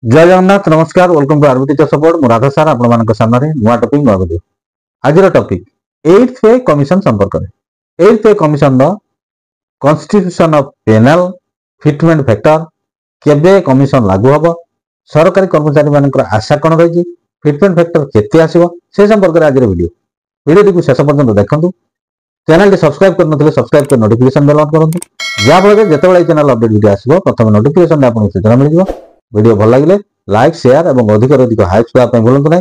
जय जगन्नाथ नमस्कार welcome to RB teacher support मु राधा सार आपण मानक सामने नुआ टॉपिक नुआ वीडियो आज टॉपिक 8th पे कमिशन संपर्क में 8th पे commission the constitution of panel fitment factor केबे कमिशन लागू हबो सरकारी कर्मचारी मानकर आशा कोन रही फिटमेंट फैक्टर केते आसीबो से संपर्क में आज वीडियो को शेष पर्यंत देखंतु चैनल टी सब्सक्राइब करनथले सब्सक्राइब कर नोटिफिकेशन बेल ऑन करंतु जा फल जेतेबेले चैनल अपडेट वीडियो आसीबो प्रथम नोटिफिकेशन आपन सूचना मिल जिवो वीडियो भल लगे लाइक शेयर और अधिक अधिक हाइप्स देवाई भूलु ना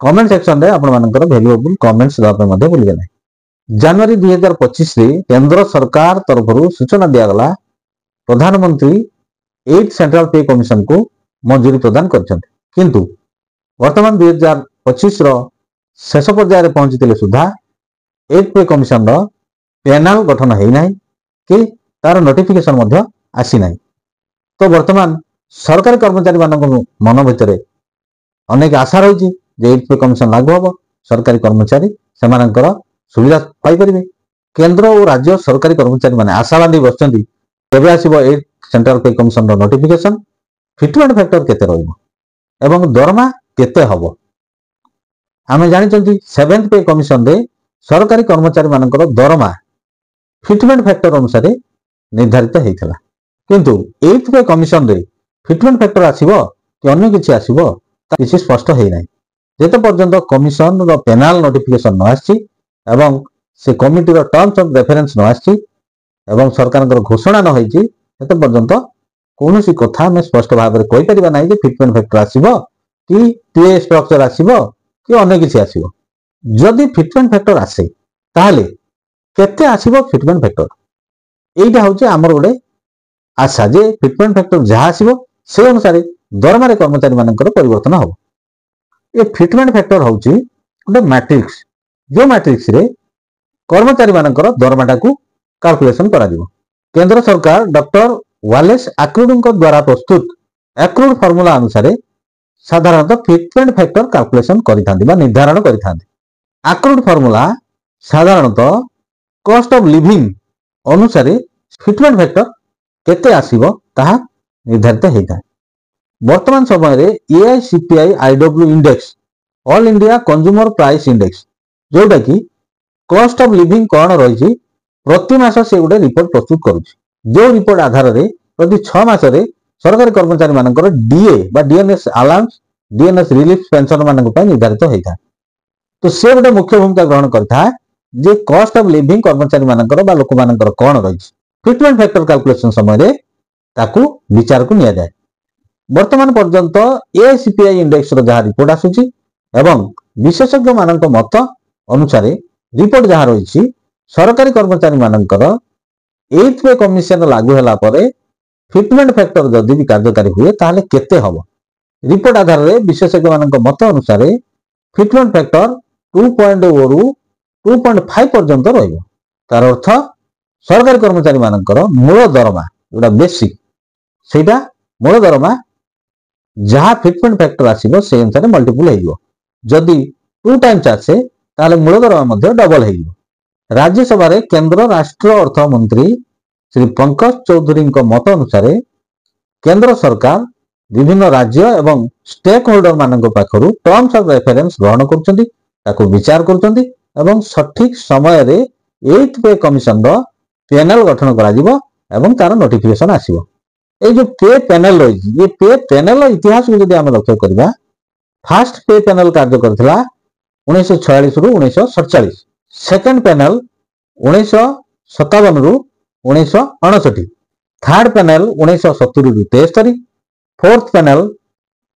कमेंट सेक्शन में आपर वैल्यूएबल कमेंट्स देवाई भूलिए ना जनवरी 2025 केंद्र सरकार तरफ सूचना दिगला प्रधानमंत्री 8th सेंट्रल पे कमिशन को मंजूरी प्रदान किंतु वर्तमान 2025 शेष पर्यायर पहुंची सुधा 8th पे कमिशन पैनल गठन होना कि तार नोटिफिकेशन आसी ना तो वर्तमान सरकारी कर्मचारी मन भितर अनेक आशा रही 8th पे कमिशन लागू हम सरकारी कर्मचारी से सुविधा पाइपर केंद्र और राज्य सरकारी कर्मचारी मैंने आशा बांधी बस आसो 8th सेंट्रल पे कमिशन नोटिफिकेशन फिटमेंट फैक्टर केते एवं दरमा केते हबो आमे जानि 7th पे कमिशन रे सरकारी कर्मचारी मानकर दरमा फिटमेंट फैक्टर अनुसार निर्धारित होता किंतु 8th पे कमिशन रे फिटमेंट फैक्टर आसीबो कि अन्य किछि आसीबो किछि स्पष्ट होई नै जेते पर्यंत कमिशन रो पेनल नोटिफिकेशन न आछि एवं से कमिटी रो टर्म्स ऑफ रेफरेंस न आछि एवं सरकार को घोषणा न होईछि तेते पर्यंत कोनोसी कथा में स्पष्ट भाव में कहि परिबा नै जे फिटमेंट फैक्टर आसीबो कि टीए स्ट्रक्चर आसीबो कि अन्य किछि आसीबो जदि फिटमेंट फैक्टर आसे ताहाले केते आसीबो फिटमेंट फैक्टर एइटा होछि हमर गोटे आशा जे फिटमेंट फैक्टर जहा आसीबो से अनुसार दरमारे कर्मचारी मानकर परिवर्तन हो ये फिटमेंट फैक्टर होची गोटे मैट्रिक्स जो मैट्रिक्स रे कर्मचारी मानकर दरमाटा को कैलकुलेशन करा दिबो केंद्र सरकार डॉक्टर वालेस आक्रूड द्वारा प्रस्तुत आक्रूड फार्मूला अनुसार साधारणतः फिटमेंट फैक्टर कैलकुलेशन करिथांदी बा निर्धारण करिथांदी आक्रूड फार्मूला साधारणतः कॉस्ट ऑफ लिविंग अनुसार फिटमेंट फैक्टर केते आसीबो ताहा निर्धारित होता है वर्तमान समय AICPI IW index all India consumer price index जोटा कि कॉस्ट ऑफ लिविंग कौन रही प्रति मास से गोटे रिपोर्ट प्रस्तुत करुच्ची जो रिपोर्ट आधार में प्रति 6 मास सरकारी कर्मचारी मानकर डीए बा DNS allowance DNS relief pension मान निर्धारित होता है तो से गोटे मुख्य भूमिका ग्रहण करता है जे कॉस्ट ऑफ लिविंग कर्मचारी मानकर बा लोक मानकर कौन रही फिटमेंट फैक्टर कैलकुलेशन समय ताकू विचार को निया जाए वर्तमान पर्यंत एआईसीपीआई इंडेक्स रो जहा रिपोर्ट आसुची एवं विशेषज्ञ मानक मत अनुसार रिपोर्ट जहा रही सरकारी कर्मचारी मानकर 8th पे कमिशन लागू होला परे फिटमेंट फैक्टर जदि भी कार्यकारी हुए ताहले केते हबो रिपोर्ट आधार रे विशेषज्ञ मानक मत अनुसार फिटमेंट फैक्टर 2.0 रु 2.5 पर्यंत रहिबो तार अर्थ सरकारी कर्मचारी मानकर मूल दरमा जोटा बेसिक सेटा मूल दरमा जहाँ फिटमेंट फैक्टर आसीबो से अनुसार मल्टीपल हो जदि 2 टाइम्स आसे ताले मूल दरमा मध्य डबल हो राज्यसभा रे केंद्र राष्ट्र अर्थ मंत्री श्री पंकज चौधरी मत अनुसार केंद्र सरकार विभिन्न राज्य एवं स्टेक होल्डर मानक पाखरु टर्म्स ऑफ रेफरेंस ग्रहण करछंती ताको विचार करछंती एवं सठिक समय रे 8th पे कमिशन रो पैनल गठन करा जिवो एवं तार नोटिफिकेशन आसीबो ए जो पे पैनल रही ये पे पैनल इतिहास को जब आम लक्ष्य करवा फास्ट पे पैनल कार्य करथिला 1946 रु 1947 सेकंड पैनल 1957 रु 1959 थर्ड पैनल 1970 रु 73 फोर्थ पैनल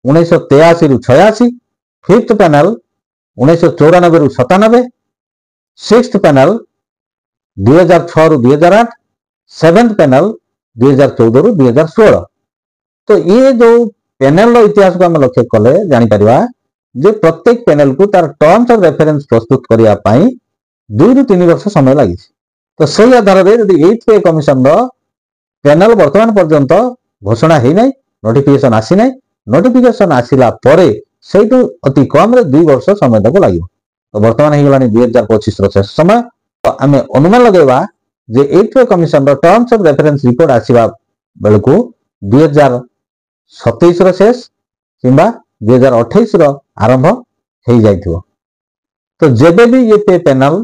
1983 रु 86 फिफ्थ पैनल 1994 रु 97 सिक्स्थ पैनल 2006 रु 2008 सेवेंथ पैनल 2014 रु 2016 तो ये जो पैनल इतिहास को आम लक्ष्य कले जापर जे प्रत्येक पैनल को तार टर्म्स ऑफ रेफरेंस प्रस्तुत करने 2 रु 3 वर्ष समय लगी तो सही आधार में यदि 8th पे कमिशन पैनल वर्तमान पर्यंत घोषणा हो ना नोटिफिकेशन आसी ना नोटिफिकेशन आसला से अति कम 2 वर्ष समय तक लगे तो वर्तमान हो गला 2025 शेष समय तो आम अनुमान लगेगा जे 8th पे commission terms of reference report आसीबा बेलको 2027 शेष किंबा 2028 रो आरंभ हो जाइथिबो। तो जेबे भी ये पे पैनल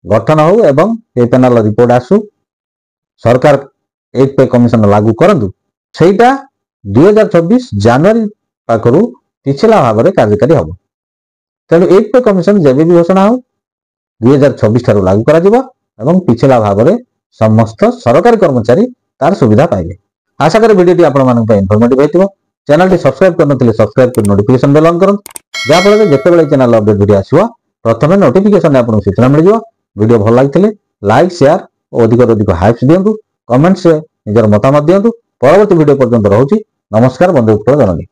गठन हो एवं पे पैनल रिपोर्ट आसु सरकार 8 पे कमिशन लागू करंतु सेटा 2024 जनवरी पाखरु पिछला भाव में कार्यकारी हम। तेणु 8 पे कमिशन जेबे भी घोषणा हो 2026 ठारू लागू करा जिवो एवं पिछला भाव में समस्त सरकारी कर्मचारी तार सुविधा पाइबे। आशा करी वीडियो आपण मानक इनफॉर्मेटिव हेतिबो। चैनल टी सब्सक्राइब करनथिले सब्सक्राइब कर नोटिफिकेशन बेल ऑन करन जा फल जेतेबेले चैनल अपडेट वीडियो आसीबो प्रथमे नोटिफिकेशन आपन सूचना मिल जिवो। वीडियो भल लागिथिले लाइक शेयर और अधिक अधिक हाइप्स दियंतु कमेंट्स रे निजर मतामत दियंतु। परवर्ती वीडियो पर्यंत रहउची नमस्कार बंधु जननी।